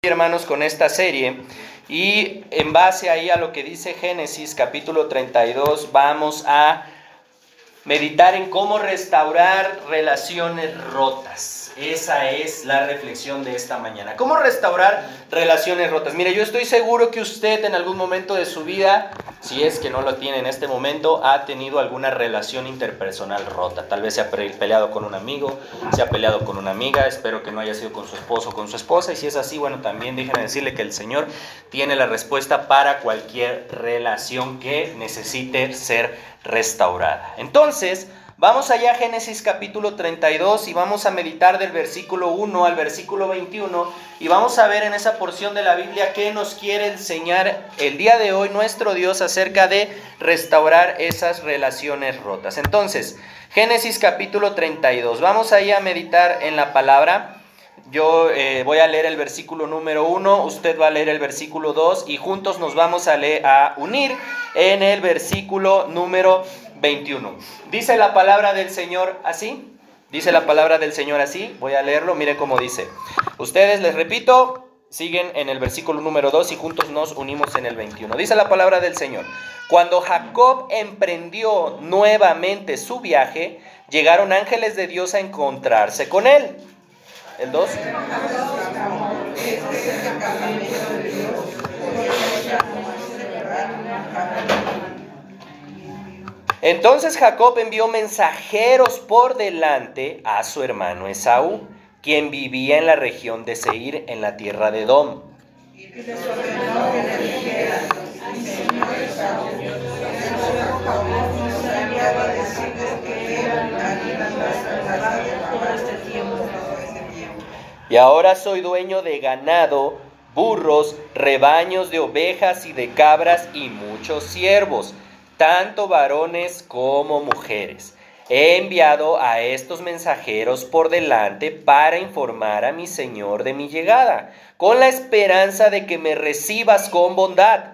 Hermanos, con esta serie, y en base ahí a lo que dice Génesis capítulo 32 vamos a meditar en cómo restaurar relaciones rotas. Esa es la reflexión de esta mañana. ¿Cómo restaurar relaciones rotas? Mire, yo estoy seguro que usted en algún momento de su vida, si es que no lo tiene en este momento, ha tenido alguna relación interpersonal rota. Tal vez se ha peleado con un amigo, se ha peleado con una amiga, espero que no haya sido con su esposo o con su esposa, y si es así, bueno, también déjenme decirle que el Señor tiene la respuesta para cualquier relación que necesite ser restaurada. Entonces, vamos allá a Génesis capítulo 32 y vamos a meditar del versículo 1 al versículo 21 y vamos a ver en esa porción de la Biblia qué nos quiere enseñar el día de hoy nuestro Dios acerca de restaurar esas relaciones rotas. Entonces, Génesis capítulo 32, vamos allá a meditar en la palabra. Yo voy a leer el versículo número 1, usted va a leer el versículo 2 y juntos nos vamos a unir en el versículo número 21. Dice la palabra del Señor así, voy a leerlo, mire cómo dice. Ustedes, les repito, siguen en el versículo número 2 y juntos nos unimos en el 21. Dice la palabra del Señor: cuando Jacob emprendió nuevamente su viaje, llegaron ángeles de Dios a encontrarse con él. El 2. Entonces Jacob envió mensajeros por delante a su hermano Esaú, quien vivía en la región de Seir, en la tierra de Edom. Y les ordenó que le dijeran al señor Esaú: enviaba decirles que eran por este tiempo. Y ahora soy dueño de ganado, burros, rebaños de ovejas y de cabras y muchos siervos, tanto varones como mujeres. He enviado a estos mensajeros por delante para informar a mi señor de mi llegada, con la esperanza de que me recibas con bondad.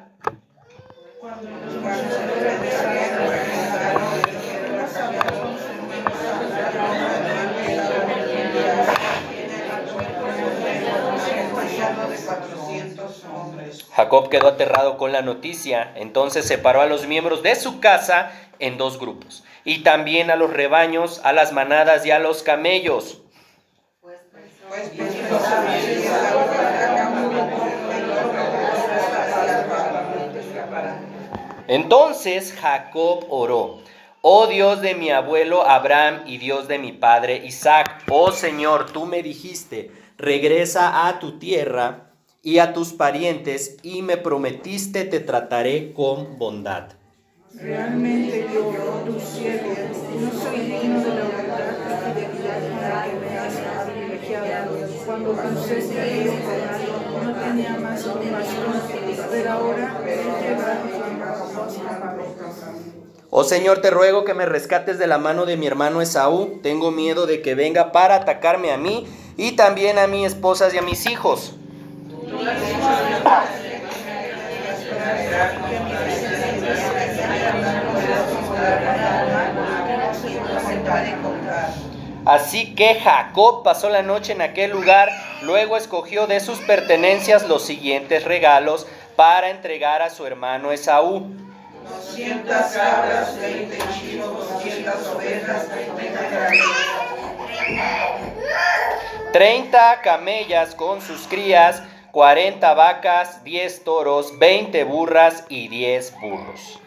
Jacob quedó aterrado con la noticia, entonces separó a los miembros de su casa en dos grupos, y también a los rebaños, a las manadas y a los camellos. Entonces Jacob oró: oh Dios de mi abuelo Abraham y Dios de mi padre Isaac, oh Señor, tú me dijiste: regresa a tu tierra y a tus parientes, y me prometiste: te trataré con bondad. Realmente yo, tu siervo, no soy digno de la bondad y fidelidad que me has privilegiado. Cuando crucé este río Jordán, no tenía más compasión, pero ahora he quebrado tu. Oh Señor, te ruego que me rescates de la mano de mi hermano Esaú. Tengo miedo de que venga para atacarme a mí y también a mis esposas y a mis hijos. Así que Jacob pasó la noche en aquel lugar, luego escogió de sus pertenencias los siguientes regalos para entregar a su hermano Esaú: 200 cabras, 20 chivos, 200 ovejas, 30 camellas con sus crías, 40 vacas, 10 toros, 20 burras y 10 burros.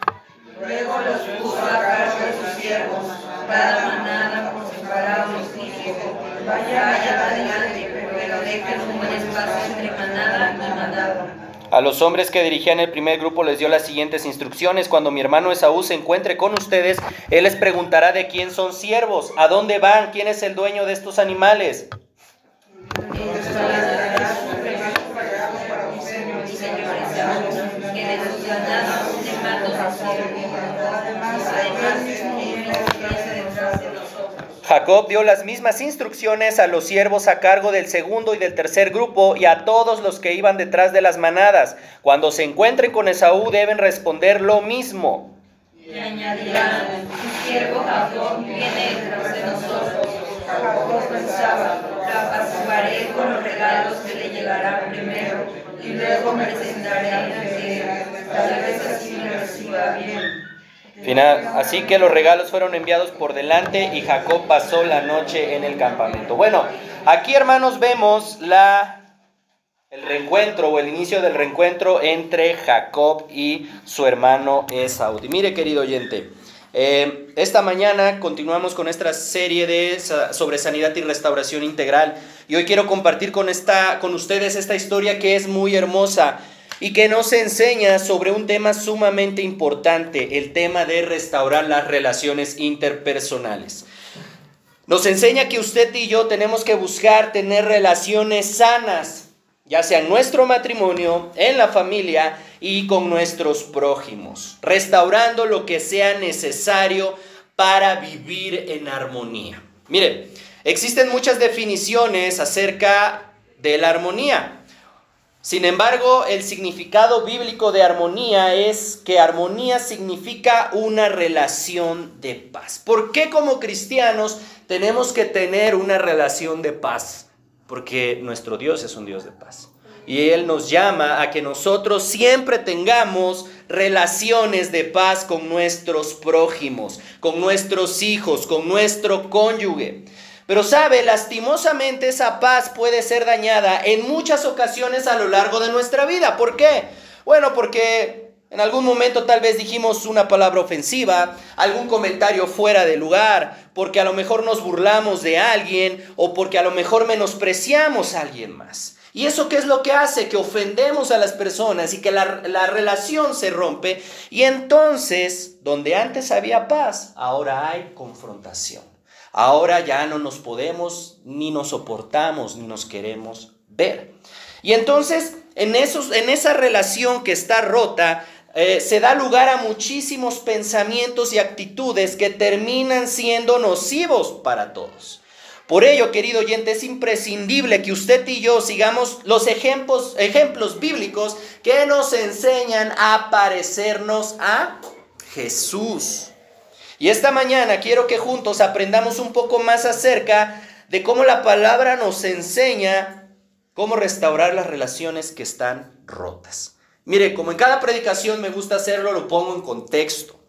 Luego los puso a cargo de sus siervos, cada manada por separado los dijo: vaya adelante, pero dejen un buen espacio entre manada y manada. A los hombres que dirigían el primer grupo les dio las siguientes instrucciones: cuando mi hermano Esaú se encuentre con ustedes, él les preguntará de quién son siervos, a dónde van, quién es el dueño de estos animales. Jacob dio las mismas instrucciones a los siervos a cargo del segundo y del tercer grupo y a todos los que iban detrás de las manadas. Cuando se encuentren con Esaú deben responder lo mismo. Y añadirán: tu siervo Jacob viene detrás de nosotros. Jacob pensaba: apaciguaré con los regalos que le llegarán primero, y luego me presentaré ante él. Tal vez así me reciba bien. Así que los regalos fueron enviados por delante y Jacob pasó la noche en el campamento. Bueno, aquí, hermanos, vemos el reencuentro o el inicio del reencuentro entre Jacob y su hermano Esaú. Y mire, querido oyente, esta mañana continuamos con esta serie sobre sanidad y restauración integral, y hoy quiero compartir con ustedes esta historia que es muy hermosa y que nos enseña sobre un tema sumamente importante, el tema de restaurar las relaciones interpersonales. Nos enseña que usted y yo tenemos que buscar tener relaciones sanas, ya sea en nuestro matrimonio, en la familia y con nuestros prójimos, restaurando lo que sea necesario para vivir en armonía. Mire, existen muchas definiciones acerca de la armonía. Sin embargo, el significado bíblico de armonía es que armonía significa una relación de paz. ¿Por qué como cristianos tenemos que tener una relación de paz? Porque nuestro Dios es un Dios de paz. Y Él nos llama a que nosotros siempre tengamos relaciones de paz con nuestros prójimos, con nuestros hijos, con nuestro cónyuge. Pero sabe, lastimosamente esa paz puede ser dañada en muchas ocasiones a lo largo de nuestra vida. ¿Por qué? Bueno, porque en algún momento tal vez dijimos una palabra ofensiva, algún comentario fuera de lugar, porque a lo mejor nos burlamos de alguien o porque a lo mejor menospreciamos a alguien más. ¿Y eso qué es lo que hace? Que ofendemos a las personas y que la relación se rompe, y entonces, donde antes había paz, ahora hay confrontación. Ahora ya no nos podemos, ni nos soportamos, ni nos queremos ver. Y entonces, en esa relación que está rota, se da lugar a muchísimos pensamientos y actitudes que terminan siendo nocivos para todos. Por ello, querido oyente, es imprescindible que usted y yo sigamos los ejemplos bíblicos que nos enseñan a parecernos a Jesús. Y esta mañana quiero que juntos aprendamos un poco más acerca de cómo la palabra nos enseña cómo restaurar las relaciones que están rotas. Mire, como en cada predicación me gusta hacerlo, lo pongo en contexto,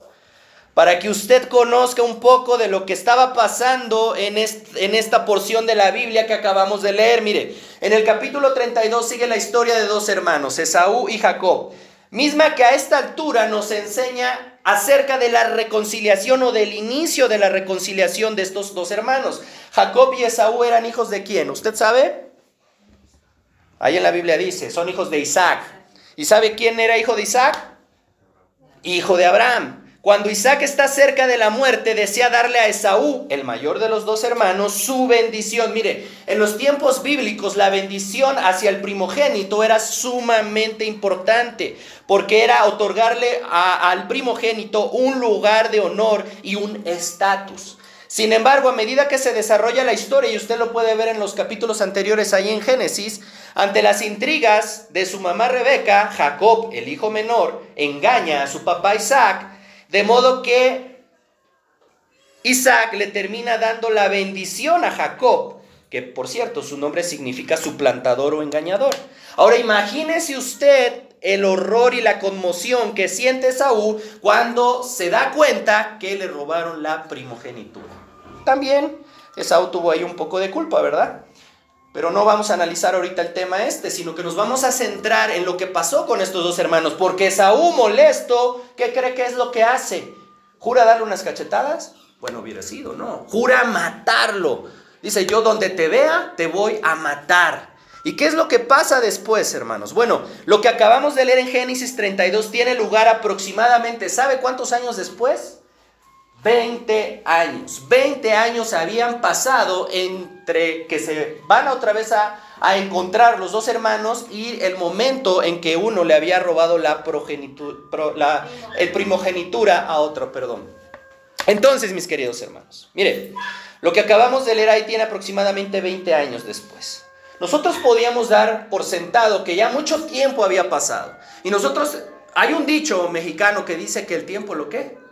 para que usted conozca un poco de lo que estaba pasando en esta porción de la Biblia que acabamos de leer. Mire, en el capítulo 32 sigue la historia de dos hermanos, Esaú y Jacob, misma que a esta altura nos enseña acerca de la reconciliación o del inicio de la reconciliación de estos dos hermanos. Jacob y Esaú eran hijos de ¿quién? ¿Usted sabe? Ahí en la Biblia dice, son hijos de Isaac. ¿Y sabe quién era hijo de Isaac? Hijo de Abraham. Cuando Isaac está cerca de la muerte, desea darle a Esaú, el mayor de los dos hermanos, su bendición. Mire, en los tiempos bíblicos la bendición hacia el primogénito era sumamente importante, porque era otorgarle al primogénito un lugar de honor y un estatus. Sin embargo, a medida que se desarrolla la historia, y usted lo puede ver en los capítulos anteriores ahí en Génesis, ante las intrigas de su mamá Rebeca, Jacob, el hijo menor, engaña a su papá Isaac, de modo que Isaac le termina dando la bendición a Jacob, que por cierto su nombre significa suplantador o engañador. Ahora imagínese usted el horror y la conmoción que siente Esaú cuando se da cuenta que le robaron la primogenitura. También Esaú tuvo ahí un poco de culpa, ¿verdad? Pero no vamos a analizar ahorita el tema sino que nos vamos a centrar en lo que pasó con estos dos hermanos. Porque Esaú, molesto, ¿qué cree que es lo que hace? ¿Jura darle unas cachetadas? Bueno, hubiera sido, ¿no? Jura matarlo. Dice, yo donde te vea, te voy a matar. ¿Y qué es lo que pasa después, hermanos? Bueno, lo que acabamos de leer en Génesis 32 tiene lugar aproximadamente, ¿sabe cuántos años después? 20 años. 20 años habían pasado entre que se van otra vez a encontrar los dos hermanos y el momento en que uno le había robado la primogenitura a otro, Entonces, mis queridos hermanos, mire, lo que acabamos de leer ahí tiene aproximadamente 20 años después. Nosotros podíamos dar por sentado que ya mucho tiempo había pasado. Y nosotros, hay un dicho mexicano que dice que el tiempo ¿lo qué?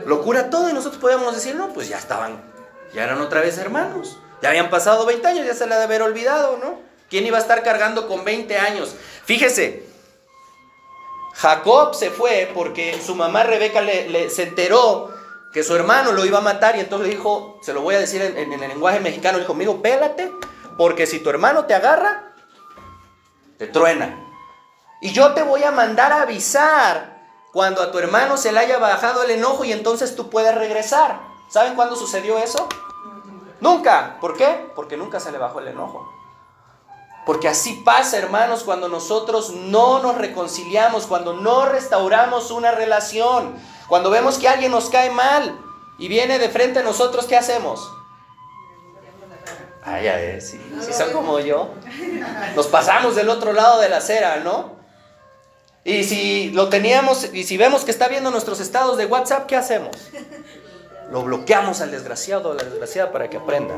Lo cura todo, y nosotros podíamos decir, no, pues ya eran otra vez hermanos. Ya habían pasado 20 años, ya se le ha de haber olvidado, ¿no? ¿Quién iba a estar cargando con 20 años? Fíjese, Jacob se fue porque su mamá Rebeca se enteró que su hermano lo iba a matar y entonces le dijo, se lo voy a decir en el lenguaje mexicano, le dijo, amigo, pélate, porque si tu hermano te agarra, te truena. Y yo te voy a mandar a avisar cuando a tu hermano se le haya bajado el enojo y entonces tú puedes regresar. ¿Saben cuándo sucedió eso? Nunca. ¿Por qué? Porque nunca se le bajó el enojo. Porque así pasa, hermanos, cuando nosotros no nos reconciliamos, cuando no restauramos una relación, cuando vemos que alguien nos cae mal y viene de frente a nosotros, ¿qué hacemos? Ay, ay, sí, sí son como yo. Nos pasamos del otro lado de la acera, ¿no? Y si lo teníamos, y si vemos que está viendo nuestros estados de WhatsApp, ¿qué hacemos? Lo bloqueamos al desgraciado o a la desgraciada para que aprenda.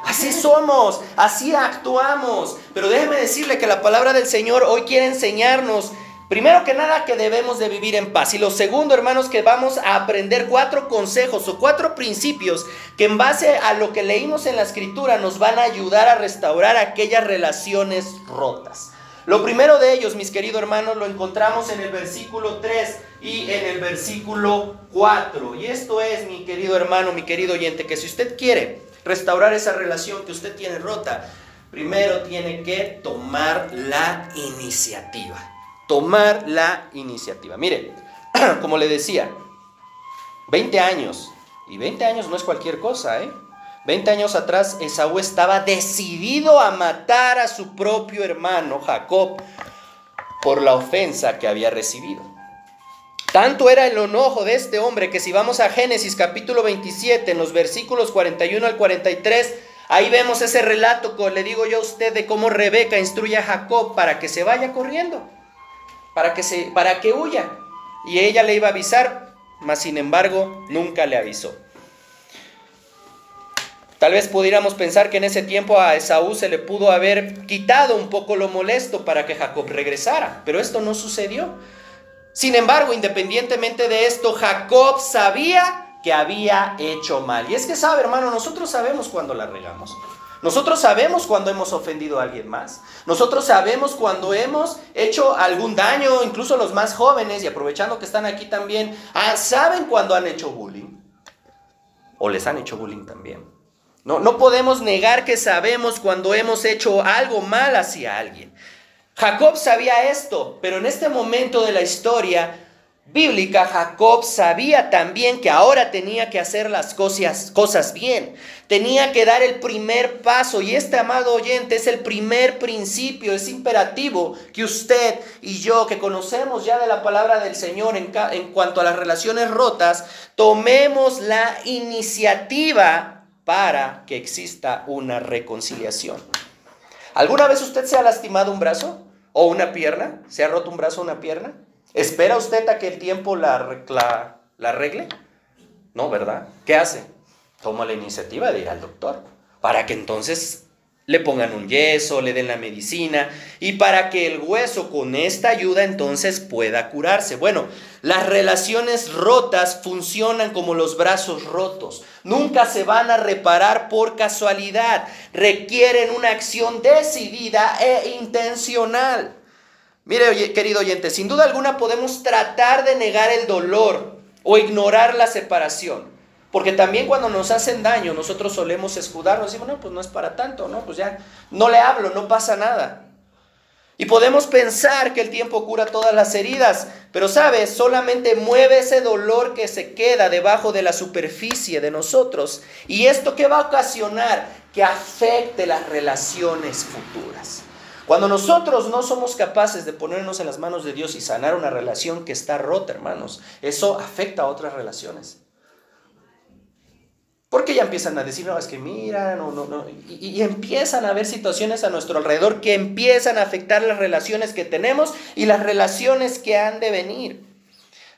Así somos, así actuamos. Pero déjeme decirle que la palabra del Señor hoy quiere enseñarnos, primero que nada, que debemos de vivir en paz. Y lo segundo, hermanos, que vamos a aprender 4 consejos o 4 principios que en base a lo que leímos en la Escritura nos van a ayudar a restaurar aquellas relaciones rotas. Lo primero de ellos, mis queridos hermanos, lo encontramos en el versículo 3 y en el versículo 4. Y esto es, mi querido hermano, mi querido oyente, que si usted quiere restaurar esa relación que usted tiene rota, primero tiene que tomar la iniciativa. Tomar la iniciativa. Mire, como le decía, 20 años. Y 20 años no es cualquier cosa, ¿eh? 20 años atrás, Esaú estaba decidido a matar a su propio hermano Jacob por la ofensa que había recibido. Tanto era el enojo de este hombre que si vamos a Génesis capítulo 27, en los versículos 41 al 43, ahí vemos ese relato que le digo yo a usted de cómo Rebeca instruye a Jacob para que se vaya corriendo, para que huya. Y ella le iba a avisar, mas sin embargo nunca le avisó. Tal vez pudiéramos pensar que en ese tiempo a Esaú se le pudo haber quitado un poco lo molesto para que Jacob regresara, pero esto no sucedió. Sin embargo, independientemente de esto, Jacob sabía que había hecho mal. Y es que sabe, hermano, nosotros sabemos cuando la regamos. Nosotros sabemos cuando hemos ofendido a alguien más. Nosotros sabemos cuando hemos hecho algún daño, incluso los más jóvenes, y aprovechando que están aquí también, saben cuando han hecho bullying. O les han hecho bullying también. No podemos negar que sabemos cuando hemos hecho algo mal hacia alguien. Jacob sabía esto, pero en este momento de la historia bíblica, Jacob sabía también que ahora tenía que hacer las cosas bien. Tenía que dar el primer paso, y este, amado oyente, es el primer principio, es imperativo que usted y yo, que conocemos ya de la palabra del Señor en cuanto a las relaciones rotas, tomemos la iniciativa para que exista una reconciliación. ¿Alguna vez usted se ha lastimado un brazo o una pierna? ¿Se ha roto un brazo o una pierna? ¿Espera usted a que el tiempo la arregle? No, ¿verdad? ¿Qué hace? Toma la iniciativa de ir al doctor para que entonces le pongan un yeso, le den la medicina y para que el hueso con esta ayuda entonces pueda curarse. Bueno, las relaciones rotas funcionan como los brazos rotos. Nunca se van a reparar por casualidad. Requieren una acción decidida e intencional. Mire, querido oyente, sin duda alguna podemos tratar de negar el dolor o ignorar la separación. Porque también cuando nos hacen daño, nosotros solemos escudarnos. Decimos, no, pues no es para tanto, no, pues ya no le hablo, no pasa nada. Y podemos pensar que el tiempo cura todas las heridas, pero ¿sabes? Solamente mueve ese dolor que se queda debajo de la superficie de nosotros. ¿Y esto qué va a ocasionar? Que afecte las relaciones futuras. Cuando nosotros no somos capaces de ponernos en las manos de Dios y sanar una relación que está rota, hermanos, eso afecta a otras relaciones. Porque ya empiezan a decir, no, es que mira, no. Y empiezan a haber situaciones a nuestro alrededor que empiezan a afectar las relaciones que tenemos y las relaciones que han de venir.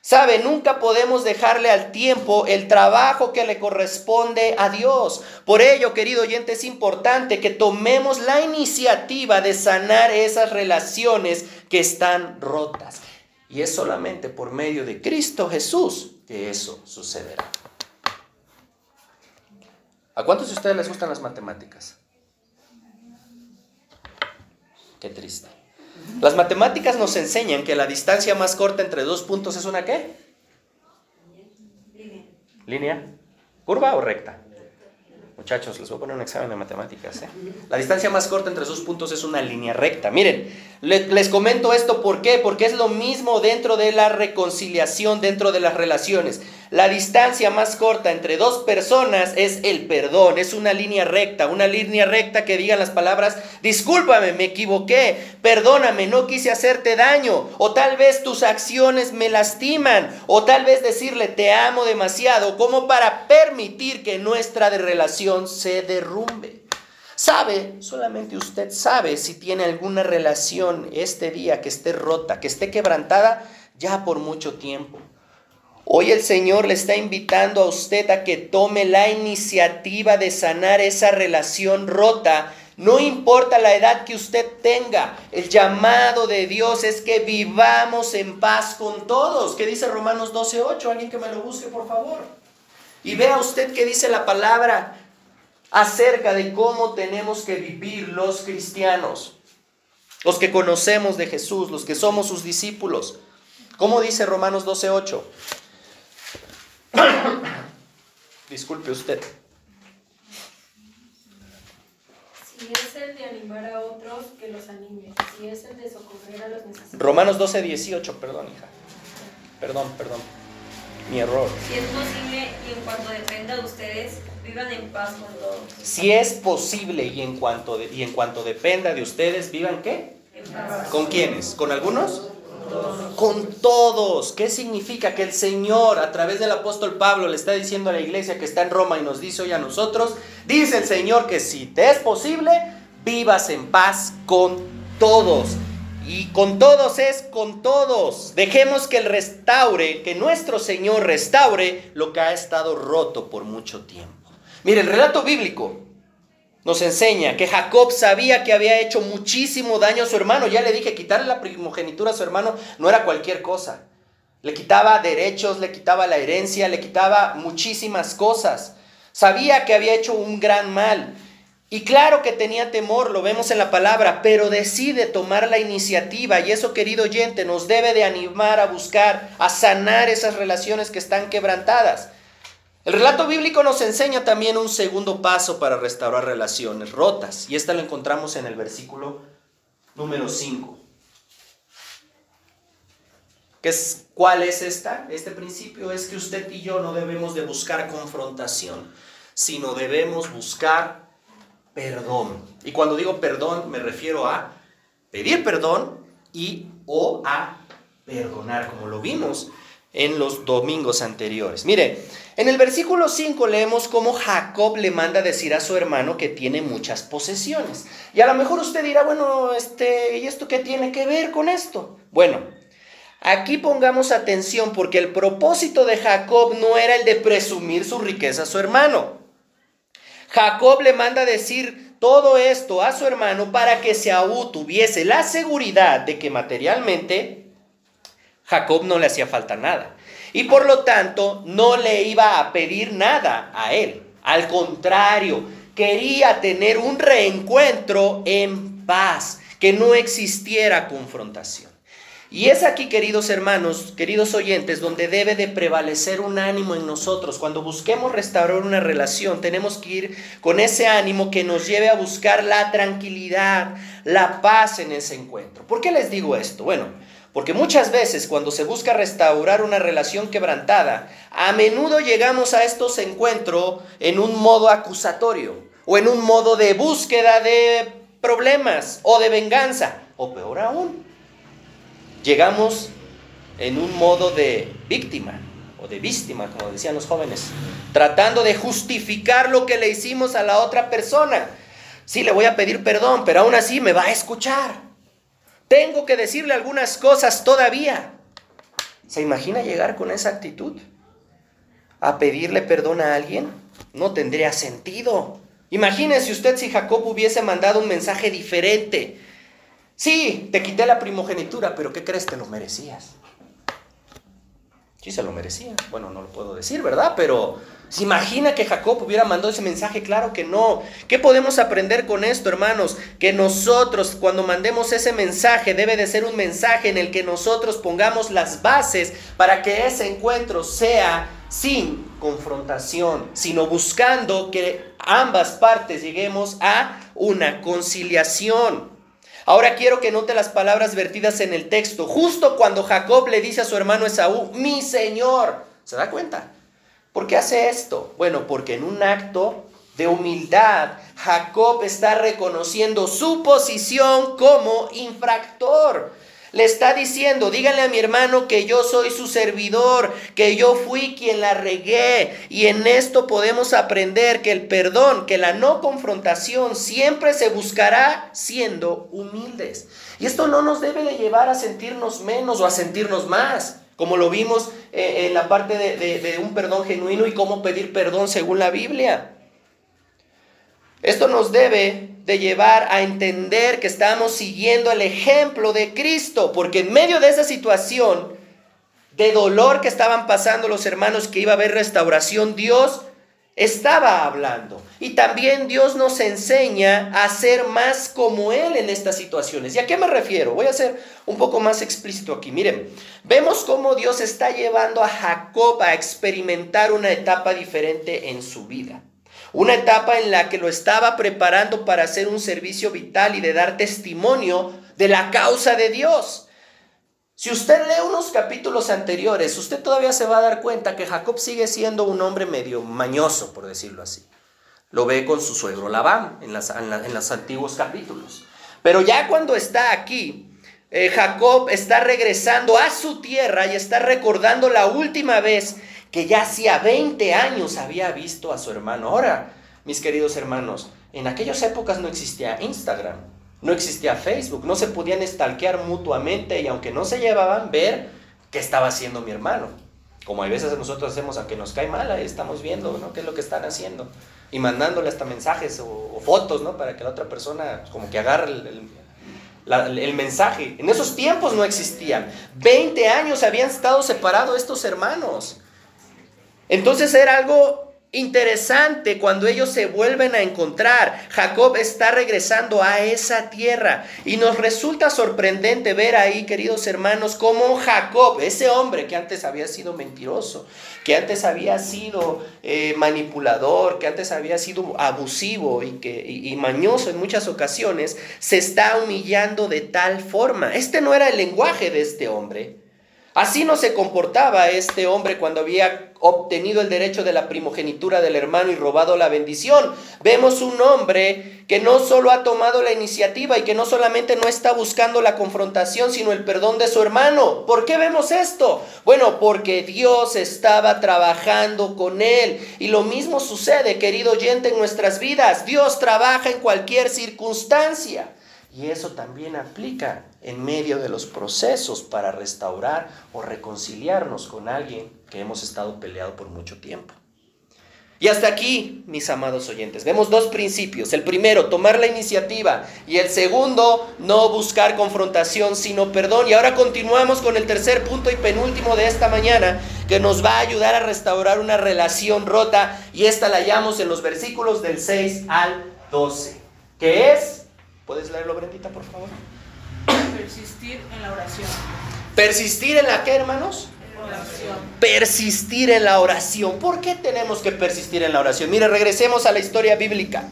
¿Sabe? Nunca podemos dejarle al tiempo el trabajo que le corresponde a Dios. Por ello, querido oyente, es importante que tomemos la iniciativa de sanar esas relaciones que están rotas. Y es solamente por medio de Cristo Jesús que eso sucederá. ¿A cuántos de ustedes les gustan las matemáticas? Qué triste. Las matemáticas nos enseñan que la distancia más corta entre dos puntos es una ¿qué? ¿Línea? ¿Curva o recta? Muchachos, les voy a poner un examen de matemáticas, ¿eh? La distancia más corta entre dos puntos es una línea recta. Miren, les comento esto, ¿por qué? Porque es lo mismo dentro de la reconciliación, dentro de las relaciones. La distancia más corta entre dos personas es el perdón, es una línea recta que digan las palabras, discúlpame, me equivoqué, perdóname, no quise hacerte daño, o tal vez tus acciones me lastiman, o tal vez decirle te amo demasiado, como para permitir que nuestra relación se derrumbe. ¿Sabe? Solamente usted sabe si tiene alguna relación este día que esté rota, que esté quebrantada ya por mucho tiempo. Hoy el Señor le está invitando a usted a que tome la iniciativa de sanar esa relación rota. No importa la edad que usted tenga, el llamado de Dios es que vivamos en paz con todos. ¿Qué dice Romanos 12:8? Alguien que me lo busque, por favor. Y vea usted qué dice la palabra acerca de cómo tenemos que vivir los cristianos, los que conocemos de Jesús, los que somos sus discípulos. ¿Cómo dice Romanos 12:8? Disculpe usted. Si es el de animar a otros, que los anime. Si es el de socorrer a los necesitados. Romanos 12:18, perdón, hija. Perdón. Mi error. Si es posible y en cuanto dependa de ustedes, vivan en paz con todos. Si es posible y en cuanto dependa de ustedes, ¿vivan qué? En paz. ¿Con quiénes? ¿Con algunos? Con todos. ¿Qué significa? Que el Señor a través del apóstol Pablo le está diciendo a la iglesia que está en Roma y nos dice hoy a nosotros, dice el Señor que si te es posible, vivas en paz con todos. Y con todos es con todos. Dejemos que que nuestro Señor restaure lo que ha estado roto por mucho tiempo. Mire, el relato bíblico nos enseña que Jacob sabía que había hecho muchísimo daño a su hermano. Ya le dije, quitarle la primogenitura a su hermano no era cualquier cosa. Le quitaba derechos, le quitaba la herencia, le quitaba muchísimas cosas. Sabía que había hecho un gran mal. Y claro que tenía temor, lo vemos en la palabra, pero decide tomar la iniciativa. Y eso, querido oyente, nos debe de animar a buscar, a sanar esas relaciones que están quebrantadas. El relato bíblico nos enseña también un segundo paso para restaurar relaciones rotas. Y esta lo encontramos en el versículo número 5. ¿Cuál es esta? Este principio es que usted y yo no debemos de buscar confrontación, sino debemos buscar perdón. Y cuando digo perdón me refiero a pedir perdón o a perdonar, como lo vimos en los domingos anteriores. Mire, en el versículo 5 leemos cómo Jacob le manda decir a su hermano que tiene muchas posesiones. Y a lo mejor usted dirá, bueno, ¿y esto qué tiene que ver con esto? Bueno, aquí pongamos atención porque el propósito de Jacob no era el de presumir su riqueza a su hermano. Jacob le manda decir todo esto a su hermano para que Esaú tuviese la seguridad de que materialmente Jacob no le hacía falta nada. Y por lo tanto no le iba a pedir nada a él. Al contrario, quería tener un reencuentro en paz, que no existiera confrontación. Y es aquí, queridos hermanos, queridos oyentes, donde debe de prevalecer un ánimo en nosotros. Cuando busquemos restaurar una relación, tenemos que ir con ese ánimo que nos lleve a buscar la tranquilidad, la paz en ese encuentro. ¿Por qué les digo esto? Bueno, porque muchas veces cuando se busca restaurar una relación quebrantada, a menudo llegamos a estos encuentros en un modo acusatorio o en un modo de búsqueda de problemas o de venganza, o peor aún, llegamos en un modo de víctima o de víctima, como decían los jóvenes, tratando de justificar lo que le hicimos a la otra persona. Sí, le voy a pedir perdón, pero aún así me va a escuchar. Tengo que decirle algunas cosas todavía. ¿Se imagina llegar con esa actitud a pedirle perdón a alguien? No tendría sentido. Imagínese usted si Jacob hubiese mandado un mensaje diferente. Sí, te quité la primogenitura, pero ¿qué crees? Te lo merecías. Sí se lo merecía. Bueno, no lo puedo decir, ¿verdad? Pero ¿se imagina que Jacob hubiera mandado ese mensaje? Claro que no. ¿Qué podemos aprender con esto, hermanos? Que nosotros, cuando mandemos ese mensaje, debe de ser un mensaje en el que nosotros pongamos las bases para que ese encuentro sea sin confrontación, sino buscando que ambas partes lleguemos a una conciliación. Ahora quiero que note las palabras vertidas en el texto. Justo cuando Jacob le dice a su hermano Esaú, mi señor, ¿se da cuenta? ¿Por qué hace esto? Bueno, porque en un acto de humildad, Jacob está reconociendo su posición como infractor. Le está diciendo, díganle a mi hermano que yo soy su servidor, que yo fui quien la regué. Y en esto podemos aprender que el perdón, que la no confrontación siempre se buscará siendo humildes. Y esto no nos debe de llevar a sentirnos menos o a sentirnos más, como lo vimos en la parte de un perdón genuino y cómo pedir perdón según la Biblia. Esto nos debe de llevar a entender que estamos siguiendo el ejemplo de Cristo, porque en medio de esa situación de dolor que estaban pasando los hermanos, que iba a haber restauración, Dios estaba hablando. Y también Dios nos enseña a ser más como Él en estas situaciones. ¿Y a qué me refiero? Voy a ser un poco más explícito aquí. Miren, vemos cómo Dios está llevando a Jacob a experimentar una etapa diferente en su vida. Una etapa en la que lo estaba preparando para hacer un servicio vital y de dar testimonio de la causa de Dios. Si usted lee unos capítulos anteriores, usted todavía se va a dar cuenta que Jacob sigue siendo un hombre medio mañoso, por decirlo así. Lo ve con su suegro Labán en los antiguos capítulos. Pero ya cuando está aquí, Jacob está regresando a su tierra y está recordando la última vez que ya hacía 20 años había visto a su hermano. Ahora, mis queridos hermanos, en aquellas épocas no existía Instagram, no existía Facebook, no se podían stalkear mutuamente y aunque no se llevaban, ver qué estaba haciendo mi hermano. Como a veces nosotros hacemos, aunque nos cae mal, ahí estamos viendo, ¿no?, qué es lo que están haciendo y mandándole hasta mensajes o fotos, ¿no?, para que la otra persona como que agarre el mensaje. En esos tiempos no existían. 20 años habían estado separados estos hermanos. Entonces era algo interesante cuando ellos se vuelven a encontrar. Jacob está regresando a esa tierra y nos resulta sorprendente ver ahí, queridos hermanos, cómo Jacob, ese hombre que antes había sido mentiroso, que antes había sido manipulador, que antes había sido abusivo y mañoso en muchas ocasiones, se está humillando de tal forma. Este no era el lenguaje de este hombre. Así no se comportaba este hombre cuando había obtenido el derecho de la primogenitura del hermano y robado la bendición. Vemos un hombre que no solo ha tomado la iniciativa y que no solamente no está buscando la confrontación, sino el perdón de su hermano. ¿Por qué vemos esto? Bueno, porque Dios estaba trabajando con él. Y lo mismo sucede, querido oyente, en nuestras vidas. Dios trabaja en cualquier circunstancia. Y eso también aplica en medio de los procesos para restaurar o reconciliarnos con alguien que hemos estado peleado por mucho tiempo. Y hasta aquí, mis amados oyentes, vemos dos principios. El primero, tomar la iniciativa. Y el segundo, no buscar confrontación, sino perdón. Y ahora continuamos con el tercer punto y penúltimo de esta mañana, que nos va a ayudar a restaurar una relación rota. Y esta la hallamos en los versículos del 6 al 12. ¿Qué es? ¿Puedes leerlo, Brendita, por favor? Persistir en la oración. ¿Persistir en la qué, hermanos? Oración. Persistir en la oración. ¿Por qué tenemos que persistir en la oración? Mire, regresemos a la historia bíblica.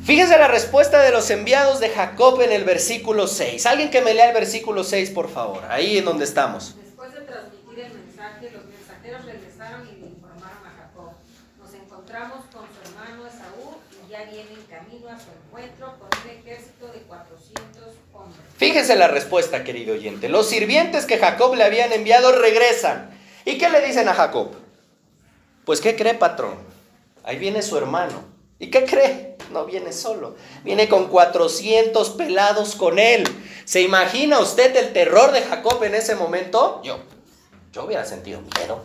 Fíjense la respuesta de los enviados de Jacob en el versículo 6. Alguien que me lea el versículo 6, por favor. Ahí en donde estamos. Después de transmitir el mensaje, los mensajeros regresaron y le informaron a Jacob: nos encontramos con su hermano Esaú y ya viene en camino a su encuentro con un ejército de 400 hombres. Fíjense la respuesta, querido oyente. Los sirvientes que Jacob le habían enviado regresan. ¿Y qué le dicen a Jacob? Pues, ¿qué cree, patrón? Ahí viene su hermano. ¿Y qué cree? No viene solo. Viene con 400 pelados con él. ¿Se imagina usted el terror de Jacob en ese momento? Yo hubiera sentido miedo.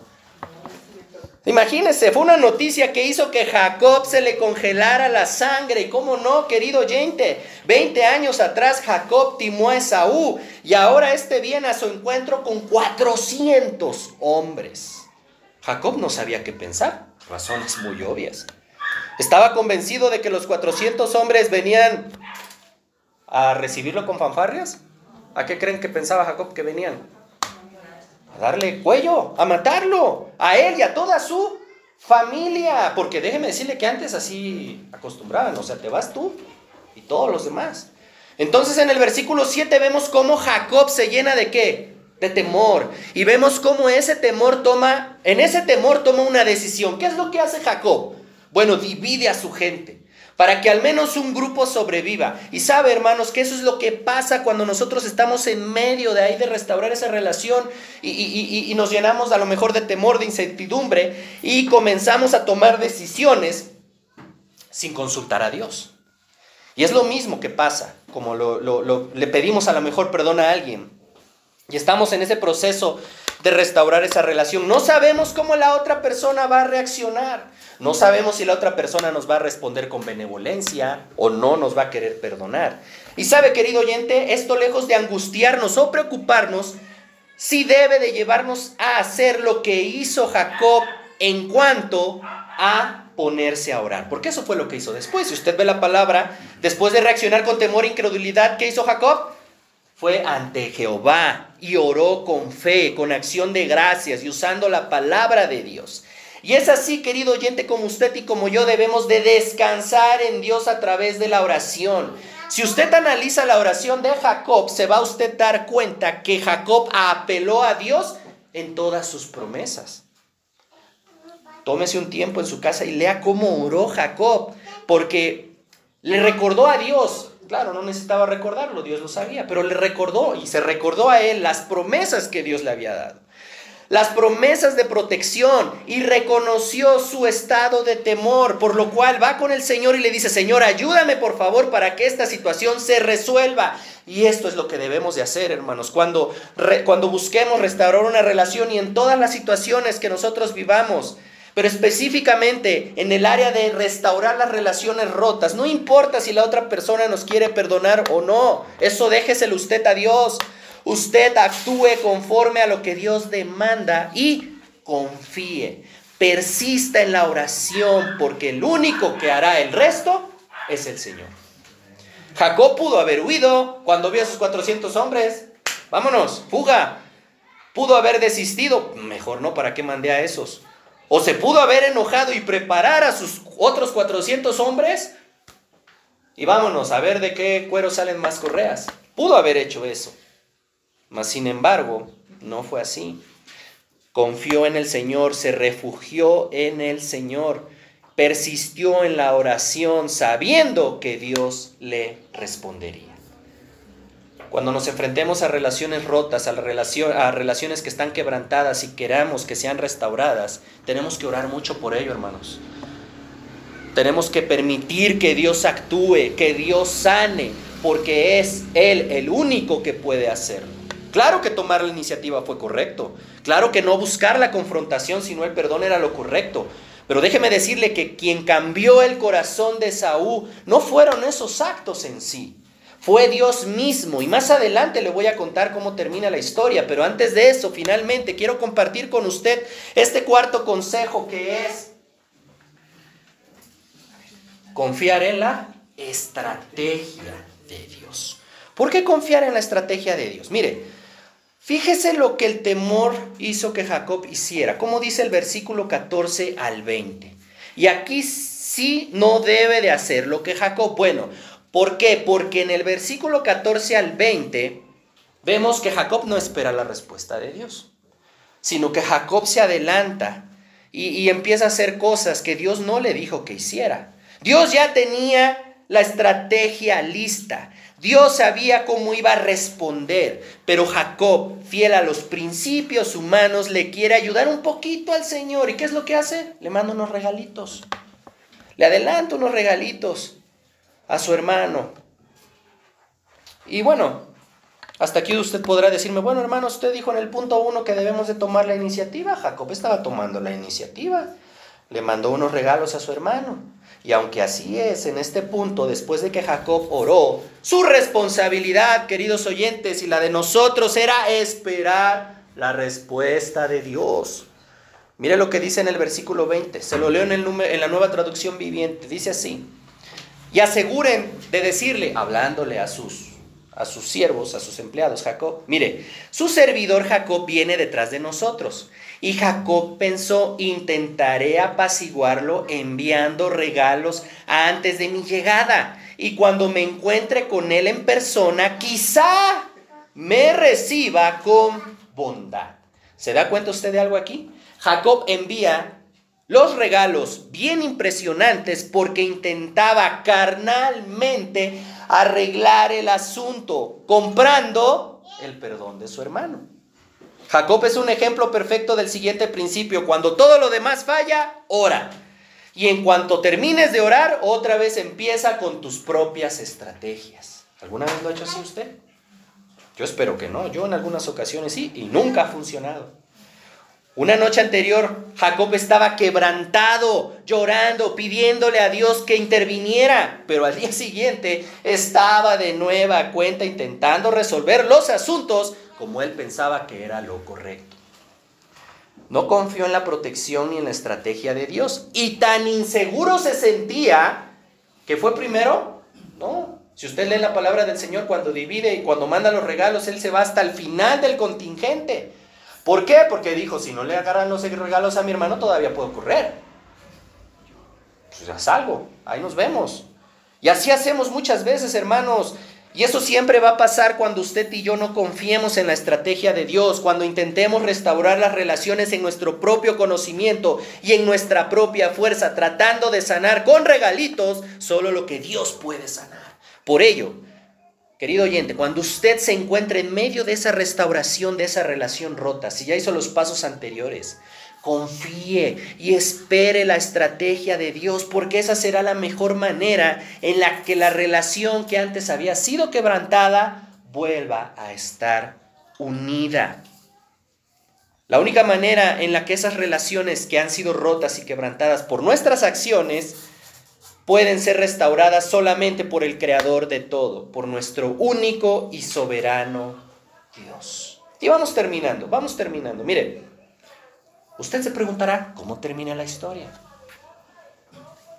Imagínense, fue una noticia que hizo que Jacob se le congelara la sangre. Y cómo no, querido oyente, 20 años atrás Jacob timó a Esaú y ahora este viene a su encuentro con 400 hombres. Jacob no sabía qué pensar, razones muy obvias. Estaba convencido de que los 400 hombres venían a recibirlo con fanfarrias. ¿A qué creen que pensaba Jacob que venían? A darle cuello, a matarlo, a él y a toda su familia. Porque déjeme decirle que antes así acostumbraban, o sea, te vas tú y todos los demás. Entonces en el versículo 7 vemos cómo Jacob se llena de ¿qué? De temor. Y vemos cómo en ese temor toma una decisión. ¿Qué es lo que hace Jacob? Bueno, divide a su gente para que al menos un grupo sobreviva. Y sabe, hermanos, que eso es lo que pasa cuando nosotros estamos en medio de ahí de restaurar esa relación y nos llenamos a lo mejor de temor, de incertidumbre y comenzamos a tomar decisiones sin consultar a Dios. Y es lo mismo que pasa, como le pedimos a lo mejor perdón a alguien y estamos en ese proceso de restaurar esa relación. No sabemos cómo la otra persona va a reaccionar. No sabemos si la otra persona nos va a responder con benevolencia o no nos va a querer perdonar. Y sabe, querido oyente, esto lejos de angustiarnos o preocuparnos, sí debe de llevarnos a hacer lo que hizo Jacob en cuanto a ponerse a orar. Porque eso fue lo que hizo después. Si usted ve la palabra, después de reaccionar con temor e incredulidad, ¿qué hizo Jacob? Fue ante Jehová y oró con fe, con acción de gracias y usando la palabra de Dios. Y es así, querido oyente, como usted y como yo debemos de descansar en Dios a través de la oración. Si usted analiza la oración de Jacob, se va a usted dar cuenta que Jacob apeló a Dios en todas sus promesas. Tómese un tiempo en su casa y lea cómo oró Jacob, porque le recordó a Dios. Claro, no necesitaba recordarlo, Dios lo sabía, pero le recordó y se recordó a él las promesas que Dios le había dado. Las promesas de protección y reconoció su estado de temor, por lo cual va con el Señor y le dice: Señor, ayúdame por favor para que esta situación se resuelva. Y esto es lo que debemos de hacer, hermanos, cuando busquemos restaurar una relación y en todas las situaciones que nosotros vivamos. Pero específicamente en el área de restaurar las relaciones rotas. No importa si la otra persona nos quiere perdonar o no. Eso déjeselo usted a Dios. Usted actúe conforme a lo que Dios demanda y confíe. Persista en la oración, porque el único que hará el resto es el Señor. Jacob pudo haber huido cuando vio a sus 400 hombres. Vámonos, fuga. Pudo haber desistido. Mejor no, ¿para qué mandé a esos? O se pudo haber enojado y preparar a sus otros 400 hombres. Y vámonos, a ver de qué cuero salen más correas. Pudo haber hecho eso. Mas sin embargo, no fue así. Confió en el Señor, se refugió en el Señor, persistió en la oración sabiendo que Dios le respondería. Cuando nos enfrentemos a relaciones rotas, a relaciones que están quebrantadas y queramos que sean restauradas, tenemos que orar mucho por ello, hermanos. Tenemos que permitir que Dios actúe, que Dios sane, porque es Él el único que puede hacerlo. Claro que tomar la iniciativa fue correcto. Claro que no buscar la confrontación, sino el perdón era lo correcto. Pero déjeme decirle que quien cambió el corazón de Esaú no fueron esos actos en sí. Fue Dios mismo. Y más adelante le voy a contar cómo termina la historia. Pero antes de eso, finalmente, quiero compartir con usted este cuarto consejo, que es confiar en la estrategia de Dios. ¿Por qué confiar en la estrategia de Dios? Mire, fíjese lo que el temor hizo que Jacob hiciera. Como dice el versículo 14 al 20. Y aquí sí no debe de hacer lo que Jacob. Bueno, ¿por qué? Porque en el versículo 14 al 20 vemos que Jacob no espera la respuesta de Dios, sino que Jacob se adelanta y empieza a hacer cosas que Dios no le dijo que hiciera. Dios ya tenía la estrategia lista. Dios sabía cómo iba a responder, pero Jacob, fiel a los principios humanos, le quiere ayudar un poquito al Señor. ¿Y qué es lo que hace? Le manda unos regalitos. Le adelanta unos regalitos a su hermano. Y bueno, Hasta aquí usted podrá decirme, bueno, hermano, usted dijo en el punto 1 que debemos de tomar la iniciativa. Jacob estaba tomando la iniciativa. Le mandó unos regalos a su hermano. Y aunque así es, en este punto, después de que Jacob oró, su responsabilidad, queridos oyentes, y la de nosotros era esperar la respuesta de Dios. Mire lo que dice en el versículo 20. Se lo leo en la Nueva Traducción Viviente. Dice así: y aseguren de decirle, hablándole a sus siervos, a sus empleados, Jacob, mire, su servidor Jacob viene detrás de nosotros. Y Jacob pensó, intentaré apaciguarlo enviando regalos antes de mi llegada. Y cuando me encuentre con él en persona, quizá me reciba con bondad. ¿Se da cuenta usted de algo aquí? Jacob envía los regalos bien impresionantes porque intentaba carnalmente arreglar el asunto, comprando el perdón de su hermano. Jacob es un ejemplo perfecto del siguiente principio: cuando todo lo demás falla, ora. Y en cuanto termines de orar, otra vez empieza con tus propias estrategias. ¿Alguna vez lo ha hecho así usted? Yo espero que no. Yo en algunas ocasiones sí, y nunca ha funcionado. Una noche anterior, Jacob estaba quebrantado, llorando, pidiéndole a Dios que interviniera. Pero al día siguiente estaba de nueva cuenta intentando resolver los asuntos como él pensaba que era lo correcto. No confió en la protección ni en la estrategia de Dios. Y tan inseguro se sentía que fue primero. No, si usted lee la palabra del Señor, cuando divide y cuando manda los regalos, él se va hasta el final del contingente. ¿Por qué? Porque dijo, si no le agarran los regalos a mi hermano, todavía puedo correr. Pues ya salgo, ahí nos vemos. Y así hacemos muchas veces, hermanos. Y eso siempre va a pasar cuando usted y yo no confiemos en la estrategia de Dios, cuando intentemos restaurar las relaciones en nuestro propio conocimiento y en nuestra propia fuerza, tratando de sanar con regalitos solo lo que Dios puede sanar. Por ello, querido oyente, cuando usted se encuentre en medio de esa restauración, de esa relación rota, si ya hizo los pasos anteriores, confíe y espere la estrategia de Dios, porque esa será la mejor manera en la que la relación que antes había sido quebrantada vuelva a estar unida. La única manera en la que esas relaciones que han sido rotas y quebrantadas por nuestras acciones pueden ser restauradas solamente por el Creador de todo, por nuestro único y soberano Dios. Y vamos terminando. Mire, usted se preguntará, ¿cómo termina la historia?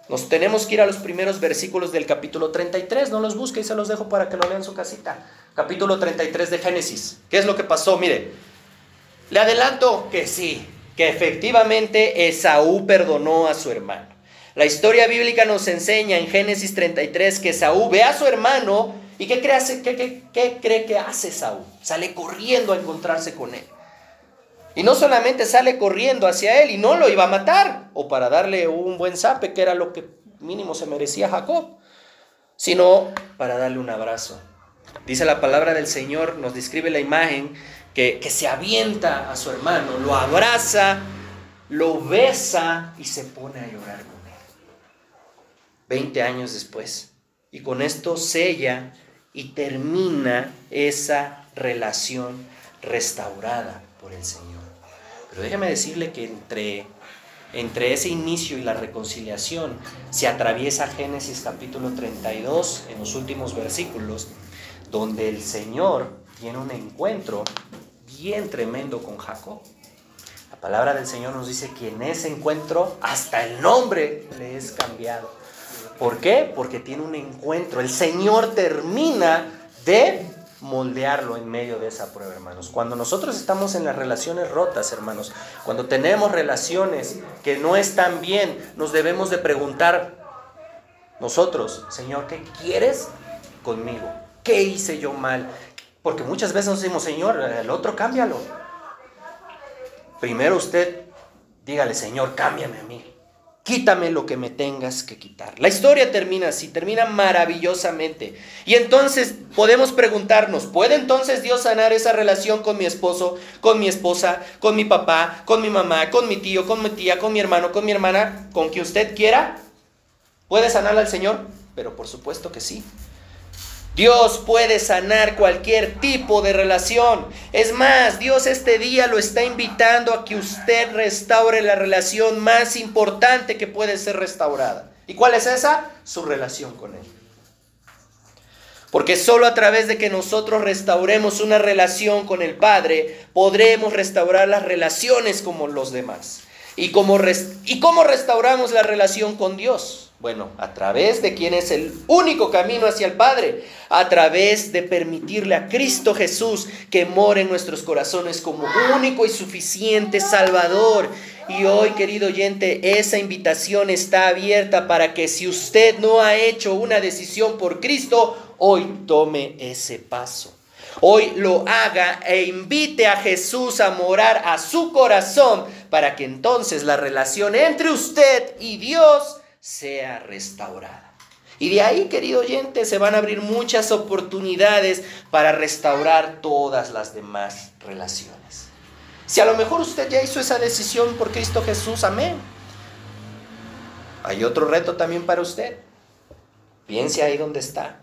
Nos tenemos que ir a los primeros versículos del capítulo 33. No los busque y se los dejo para que lo lean en su casita. Capítulo 33 de Génesis. ¿Qué es lo que pasó? Mire, le adelanto que sí, que efectivamente Esaú perdonó a su hermano. La historia bíblica nos enseña en Génesis 33 que Esaú ve a su hermano y ¿qué cree que hace Esaú? Sale corriendo a encontrarse con él. Y no solamente sale corriendo hacia él y no lo iba a matar, o para darle un buen zape, que era lo que mínimo se merecía Jacob, sino para darle un abrazo. Dice la palabra del Señor, nos describe la imagen, que se avienta a su hermano, lo abraza, lo besa y se pone a llorar con él. 20 años después. Y con esto sella y termina esa relación restaurada por el Señor. Pero déjeme decirle que entre ese inicio y la reconciliación se atraviesa Génesis capítulo 32 en los últimos versículos, donde el Señor tiene un encuentro bien tremendo con Jacob. La palabra del Señor nos dice que en ese encuentro hasta el nombre le es cambiado. ¿Por qué? Porque tiene un encuentro. El Señor termina de moldearlo en medio de esa prueba, hermanos. Cuando nosotros estamos en las relaciones rotas, hermanos, cuando tenemos relaciones que no están bien, nos debemos de preguntar nosotros, Señor, ¿qué quieres conmigo? ¿Qué hice yo mal? Porque muchas veces nos decimos, Señor, el otro cámbialo. Primero usted dígale, Señor, cámbiame a mí. Quítame lo que me tengas que quitar. La historia termina así, termina maravillosamente. Y entonces podemos preguntarnos, ¿puede entonces Dios sanar esa relación con mi esposo, con mi esposa, con mi papá, con mi mamá, con mi tío, con mi tía, con mi hermano, con mi hermana, con quien usted quiera? ¿Puede sanarla el Señor? Pero por supuesto que sí. Dios puede sanar cualquier tipo de relación. Es más, Dios este día lo está invitando a que usted restaure la relación más importante que puede ser restaurada. ¿Y cuál es esa? Su relación con Él. Porque solo a través de que nosotros restauremos una relación con el Padre, podremos restaurar las relaciones como los demás. ¿Y cómo restauramos la relación con Dios? Bueno, a través de quien es el único camino hacia el Padre, a través de permitirle a Cristo Jesús que more en nuestros corazones como único y suficiente Salvador. Y hoy, querido oyente, esa invitación está abierta para que si usted no ha hecho una decisión por Cristo, hoy tome ese paso. Hoy lo haga e invite a Jesús a morar a su corazón para que entonces la relación entre usted y Dios sea restaurada. Y de ahí, querido oyente, se van a abrir muchas oportunidades para restaurar todas las demás relaciones. Si a lo mejor usted ya hizo esa decisión por Cristo Jesús, amén. Hay otro reto también para usted. Piense ahí donde está.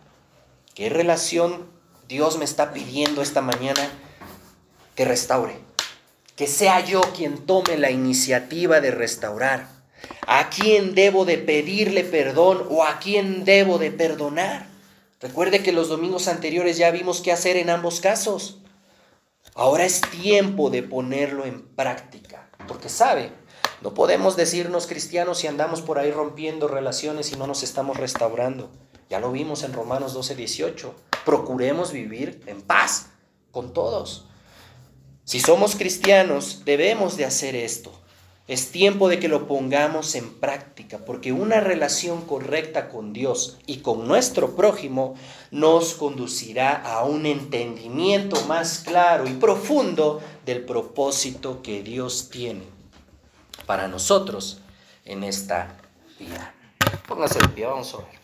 ¿Qué relación Dios me está pidiendo esta mañana que restaure? Que sea yo quien tome la iniciativa de restaurar. ¿A quién debo de pedirle perdón o a quién debo de perdonar? Recuerde que los domingos anteriores ya vimos qué hacer en ambos casos. Ahora es tiempo de ponerlo en práctica. Porque sabe, no podemos decirnos cristianos si andamos por ahí rompiendo relaciones y no nos estamos restaurando. Ya lo vimos en Romanos 12:18. Procuremos vivir en paz con todos. Si somos cristianos, debemos de hacer esto. Es tiempo de que lo pongamos en práctica, porque una relación correcta con Dios y con nuestro prójimo nos conducirá a un entendimiento más claro y profundo del propósito que Dios tiene para nosotros en esta vida. Póngase de pie, vamos a orar.